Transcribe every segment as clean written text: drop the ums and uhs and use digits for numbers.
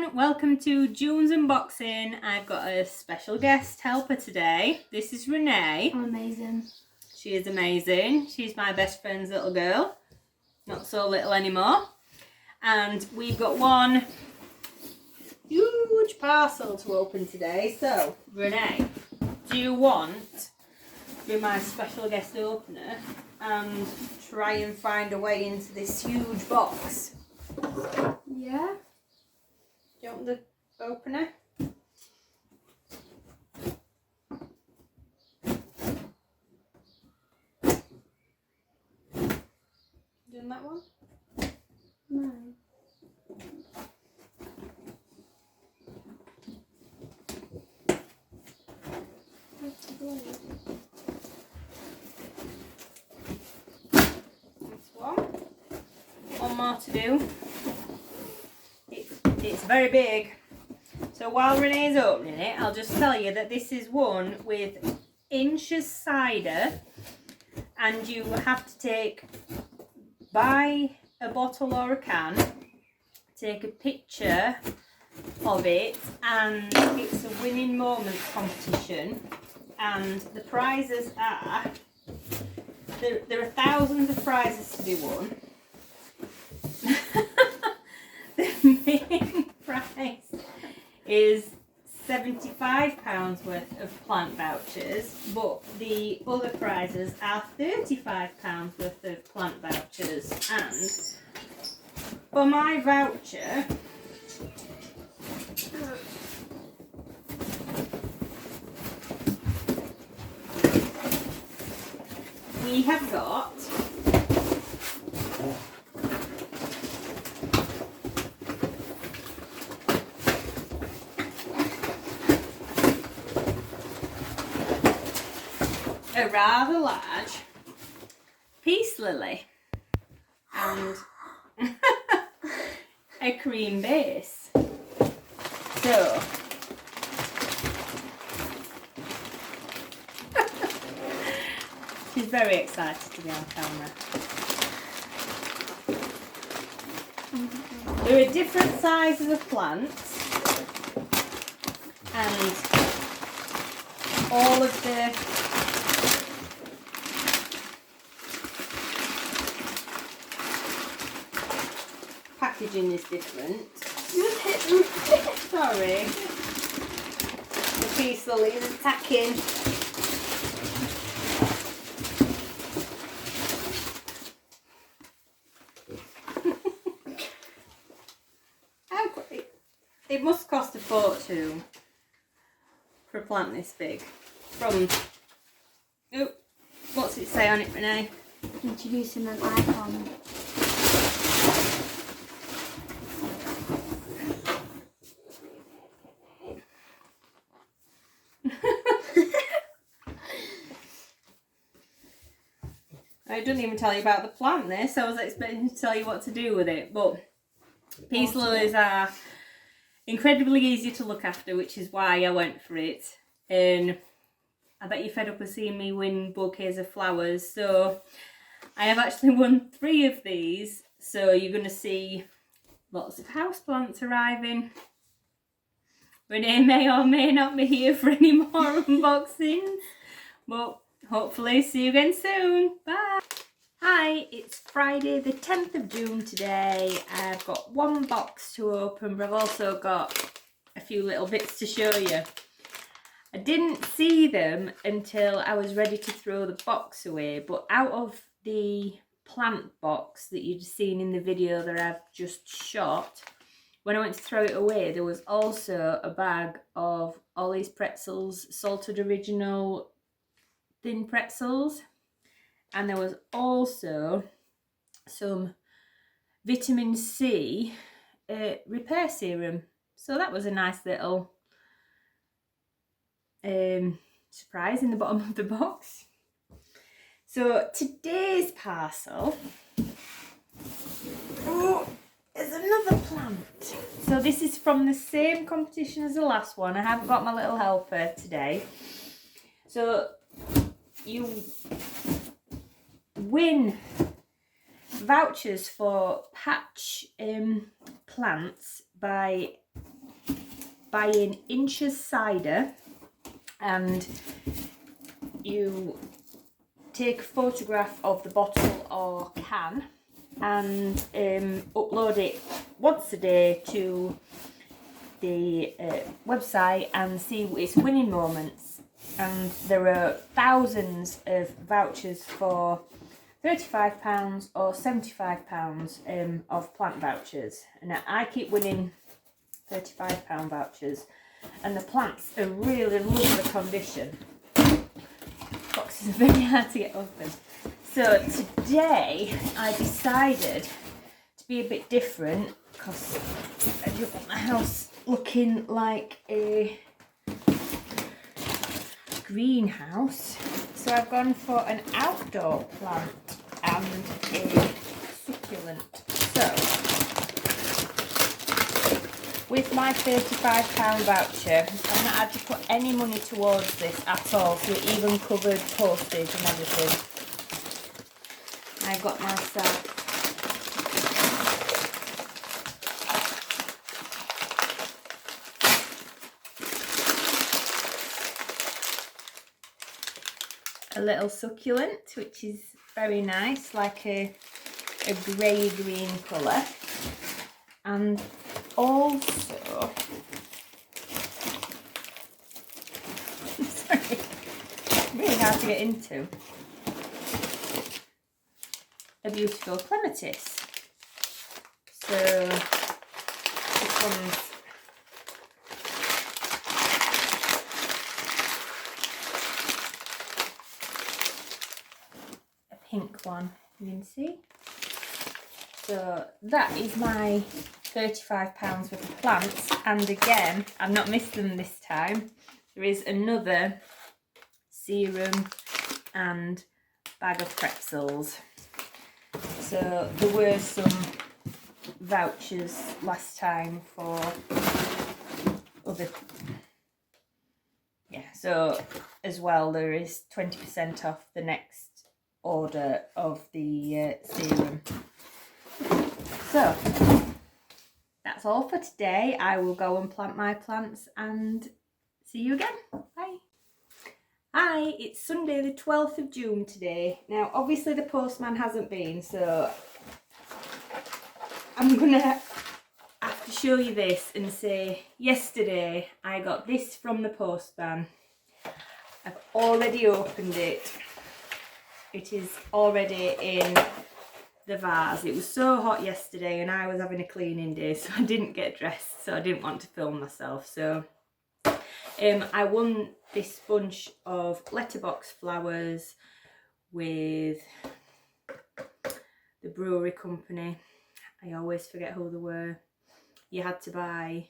everyone, welcome to June's Unboxing. I've got a special guest helper today. This is Renae. I'm amazing. She is amazing. She's my best friend's little girl. Not so little anymore. And we've got one huge parcel to open today. So, Renae, do you want to be my special guest opener and try and find a way into this huge box? Yeah. Do you want the opener? Doing that one? No. That's the blade. That's one. One more to do. It's very big. So while Renee's opening it, I'll just tell you that this is one with inches cider, and you have to buy a bottle or a can, take a picture of it, and it's a winning moment competition. And the prizes are, there are thousands of prizes to be won. The main prize is £75 worth of plant vouchers, but the other prizes are £35 worth of plant vouchers. And for my voucher, we have got a rather large peace lily and a cream base. So she's very excited to be on camera. There are different sizes of plants, and all of the packaging is different. You hit me. Sorry. The peace lily is attacking. It must cost a fortune for a plant this big. From, oh, what's it say on it, Renae? Introducing an icon. I didn't even tell you about the plant this. I was expecting to tell you what to do with it. But peace lilies are incredibly easy to look after, which is why I went for it. And I bet you're fed up with seeing me win bouquets of flowers. So I have actually won 3 of these. So you're going to see lots of houseplants arriving. Renae may or may not be here for any more unboxings. But hopefully see you again soon. Bye. Hi, it's Friday the 10th of June today. I've got one box to open, but I've also got a few little bits to show you. I didn't see them until I was ready to throw the box away, but out of the plant box that you'd seen in the video that I've just shot, when I went to throw it away, there was also a bag of Ollie's pretzels, salted original thin pretzels, and there was also some vitamin C repair serum. So that was a nice little surprise in the bottom of the box. So today's parcel is another plant. So this is from the same competition as the last one. I haven't got my little helper today. So you win vouchers for patch plants by buying Inch's cider, and you take a photograph of the bottle or can and upload it once a day to the website and see its winning moments. And there are thousands of vouchers for £35 or £75 of plant vouchers, and I keep winning £35 vouchers, and the plants are really lovely condition. Boxes are very hard to get open. So today I decided to be a bit different because I don't want my house looking like a greenhouse. So I've gone for an outdoor plant and a succulent. So with my £35 voucher, I've not had to put any money towards this at all, so it even covered postage and everything. I got myself a little succulent, which is very nice, like a grey green colour, and also sorry, really hard to get into, a beautiful clematis. So this one's a pink one, you can see. So that is my £35 worth of plants, and again, I've not missed them this time. There is another serum and bag of pretzels. So there were some vouchers last time for other, so as well there is 20% off the next order of the serum. So that's all for today. I will go and plant my plants and see you again. Bye. Hi, it's Sunday the 12th of June today. Now obviously the postman hasn't been, so I'm gonna have to show you this and say yesterday I got this from the postman. I've already opened it. It is already in the vase. It was so hot yesterday and I was having a cleaning day, so I didn't get dressed, so I didn't want to film myself. So I won this bunch of letterbox flowers with the brewery company. I always forget who they were. You had to buy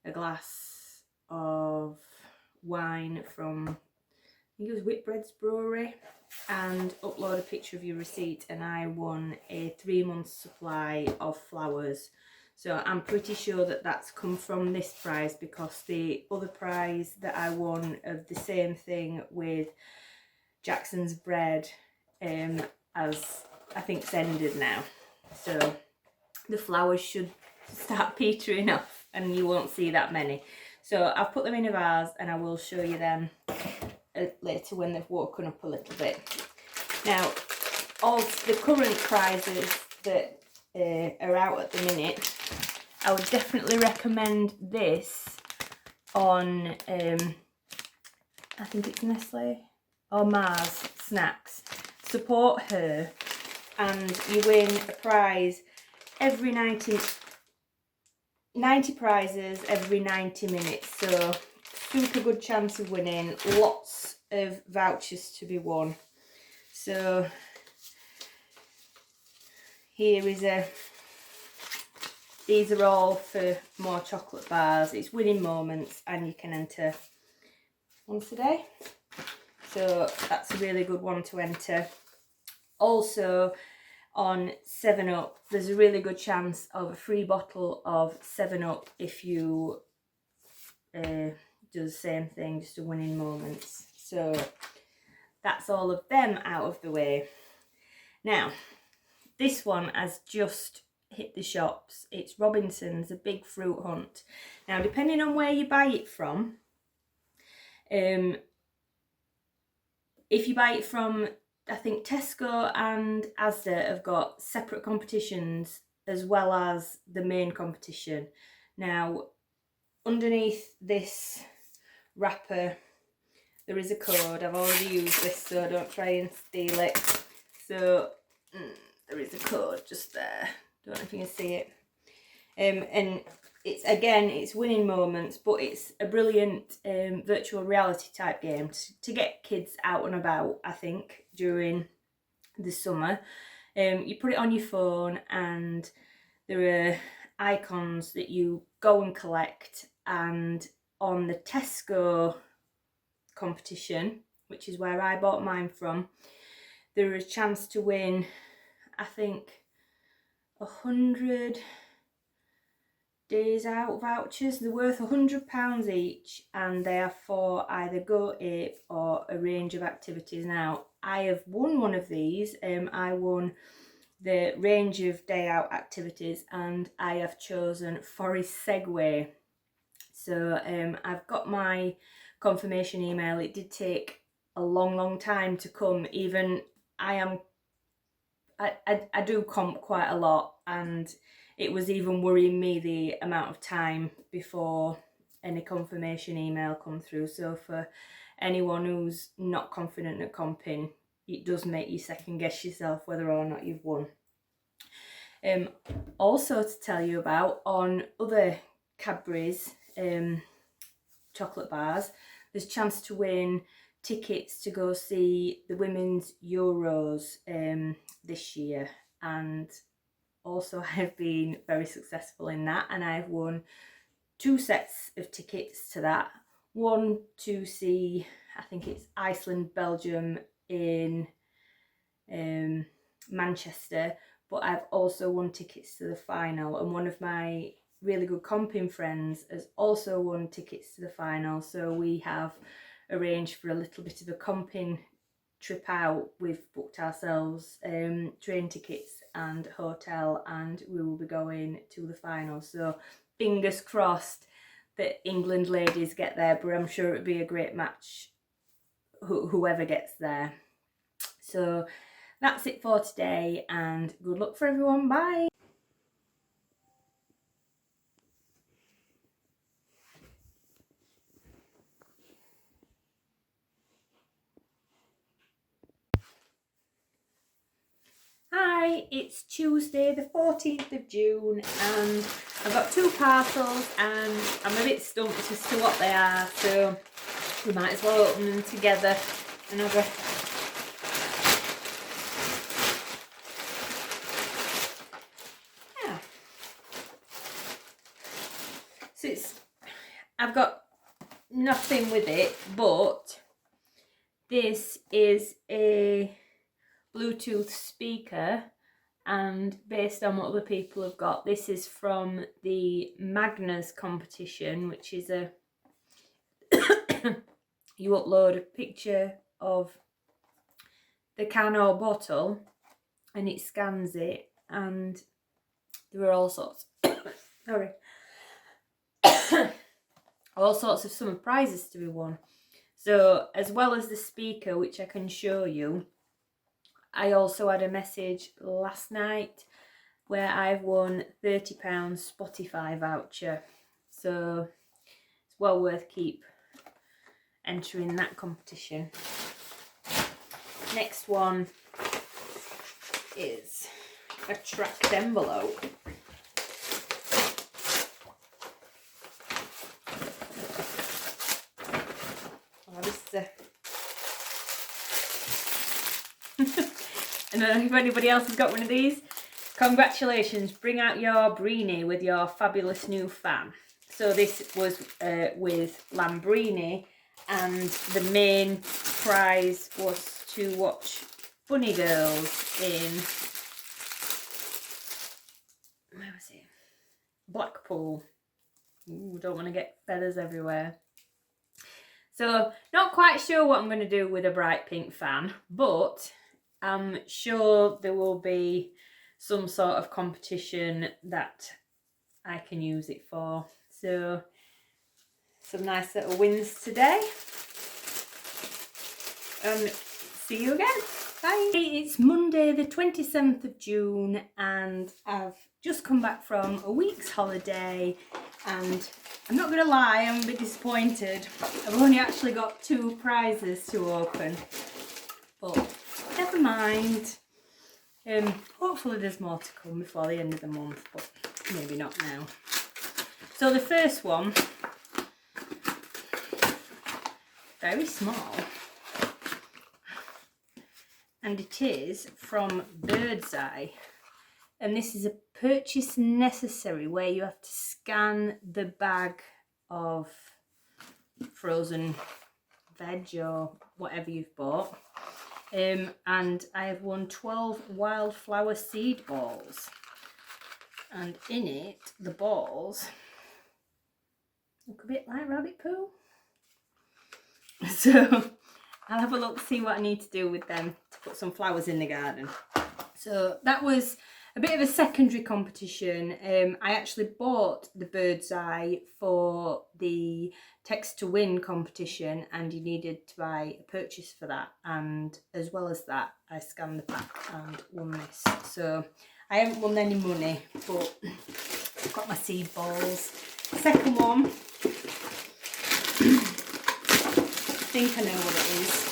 a glass of wine from, I think it was Whitbread's brewery, and upload a picture of your receipt, and I won a 3-month supply of flowers. So I'm pretty sure that that's come from this prize, because the other prize that I won of the same thing with Jackson's bread has, I think, ended now. So the flowers should start petering off and you won't see that many. So I've put them in a vase and I will show you them later when they've woken up a little bit. Now, all the current prizes that are out at the minute, I would definitely recommend this on, I think it's Nestle or Mars Snacks. Support her and you win a prize every 90 prizes every 90 minutes. So super good chance of winning, lots of vouchers to be won. So here is these are all for more chocolate bars. It's winning moments and you can enter once a day. So that's a really good one to enter. Also on 7-Up, there's a really good chance of a free bottle of 7-Up if you do the same thing, just a winning moments. So that's all of them out of the way. Now, this one has just hit the shops. It's Robinson's, a big fruit hunt. Now, depending on where you buy it from, if you buy it from, I think Tesco and Asda have got separate competitions as well as the main competition. Now, underneath this wrapper, there is a code. I've already used this, so don't try and steal it. So there is a code just there. Don't know if you can see it. And it's winning moments, but it's a brilliant virtual reality type game to get kids out and about, I think, during the summer. You put it on your phone and there are icons that you go and collect, and on the Tesco competition, which is where I bought mine from, there is a chance to win, I think, 100 days out vouchers. They're worth £100 each, and they are for either Go Ape or a range of activities. Now, I have won one of these. I won the range of day out activities, and I have chosen Forest Segway. So I've got my confirmation email. It did take a long time to come. Even I do comp quite a lot, and it was even worrying me the amount of time before any confirmation email come through. So for anyone who's not confident at comping, it does make you second guess yourself whether or not you've won. Also to tell you about, on other Cadbury's chocolate bars, there's a chance to win tickets to go see the Women's Euros this year, and also I've been very successful in that, and I've won 2 sets of tickets to that. One to see, I think it's Iceland, Belgium in Manchester, but I've also won tickets to the final, and one of my really good comping friends has also won tickets to the final. So we have arranged for a little bit of a comping trip out. We've booked ourselves train tickets and hotel, and we will be going to the final. So fingers crossed that England ladies get there, but I'm sure it'd be a great match whoever gets there. So that's it for today, and good luck for everyone. Bye. Hi, it's Tuesday the 14th of June, and I've got 2 parcels and I'm a bit stumped as to what they are, so we might as well open them together and have a... Yeah. So I've got nothing with it, but this is a Bluetooth speaker, and based on what other people have got, this is from the Magners competition, which is a you upload a picture of the can or bottle and it scans it, and there are all sorts sorry all sorts of summer prizes to be won. So as well as the speaker, which I can show you, I also had a message last night where I've won £30 Spotify voucher. So it's well worth keep entering that competition. Next one is a tracked envelope. Oh, this is a... I don't know if anybody else has got one of these. Congratulations, bring out your Renae with your fabulous new fan. So this was with Lambrini, and the main prize was to watch Bunny Girls in, where was it? Blackpool. Ooh, don't want to get feathers everywhere. So not quite sure what I'm going to do with a bright pink fan, but I'm sure there will be some sort of competition that I can use it for. So some nice little wins today. See you again. Bye. It's Monday the 27th of June and I've just come back from a week's holiday, and I'm not going to lie, I'm a bit disappointed. I've only actually got 2 prizes to open, but never mind. Hopefully there's more to come before the end of the month, but maybe not now. So the first one, very small, and it is from Bird's Eye, and this is a purchase necessary where you have to scan the bag of frozen veg or whatever you've bought. And I have won 12 wildflower seed balls, and in it the balls look a bit like rabbit poo. So I'll have a look, see what I need to do with them to put some flowers in the garden. So that was a bit of a secondary competition. I actually bought the Bird's Eye for the Text to Win competition, and you needed to buy a purchase for that, and as well as that I scanned the pack and won this. So I haven't won any money, but I've got my seed balls. Second one, I think I know what it is.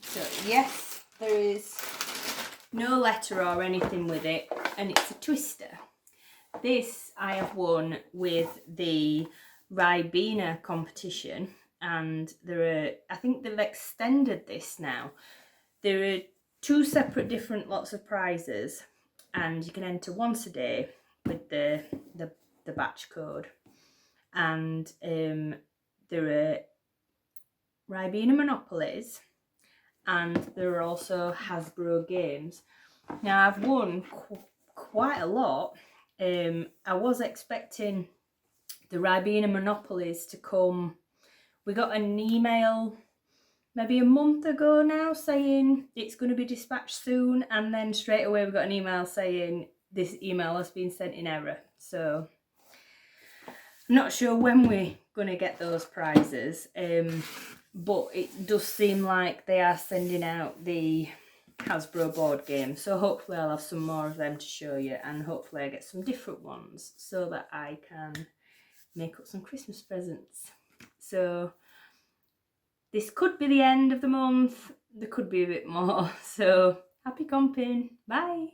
So yes, there is no letter or anything with it, and it's a twister. This I have won with the Ribena competition, and I think they've extended this now. There are 2 separate different lots of prizes, and you can enter once a day with the batch code. And there are Ribena Monopolies, and there are also Hasbro games. Now I've won quite a lot. I was expecting the Ribena Monopolies to come. We got an email maybe a month ago now saying it's going to be dispatched soon, and then straight away we got an email saying this email has been sent in error. So I'm not sure when we're going to get those prizes, but it does seem like they are sending out the Hasbro board game. So hopefully I'll have some more of them to show you, and hopefully I get some different ones so that I can make up some Christmas presents. So this could be the end of the month. There could be a bit more. So happy comping. Bye.